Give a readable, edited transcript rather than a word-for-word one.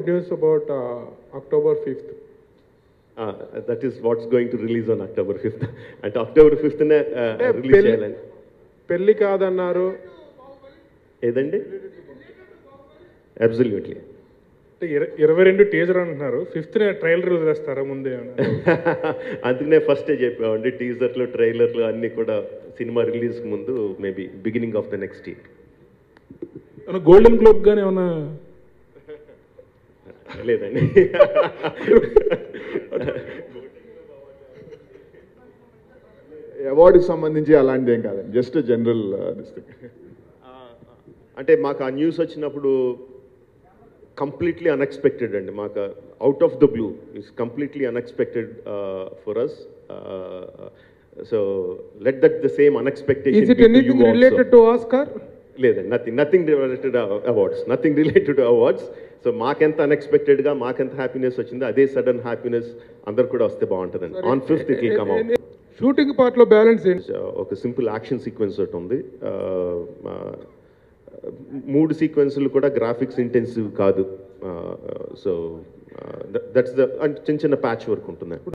news about October 5th. That is what's going to release on October 5th. And October 5th release చేయాలని. పెళ్లి కాదన్నారు. ఏదండి? Absolutely. 22 teaser అంటున్నారు, 5th trailer వదిలేస్తారా ముందే? అందుకనే ఫస్టే చెప్పామండి, టీజర్లు ట్రైలర్లు అన్నీ కూడా సినిమా రిలీజ్ ముందు maybe beginning of the next year. Golden globe గానే ఏమన్నా? లేదండి. అవార్డుకి సంబంధించి అలాంటిది ఏం కాదండి, జస్ట్ జనరల్ అంటే మాకు ఆ న్యూస్ వచ్చినప్పుడు కంప్లీట్లీ అన్ఎక్స్పెక్టెడ్ అండి. మాకు out of the blue it's completely unexpected for us. So let that the same unexpectation. Is it anything related to Oscar? లేదండి, nothing related awards, nothing related awards. So మాకెంత అన్ఎక్స్పెక్టెడ్గా మాకెంత happiness వచ్చిందో అదే sudden happiness అందరు కూడా వస్తే బాగుంటుందండి. On 5th it will come out. Shooting పార్ట్లో బ్యాలెన్స్ ఏంటి? ఒక సింపుల్ యాక్షన్ సీక్వెన్స్ ఒకటి ఉంది. 3 సీక్వెన్స్లు కూడా గ్రాఫిక్స్ ఇంటెన్సివ్ కాదు. సో దట్స్ ద చిన్న చిన్న ప్యాచ్ వర్క్ ఉంటుంది.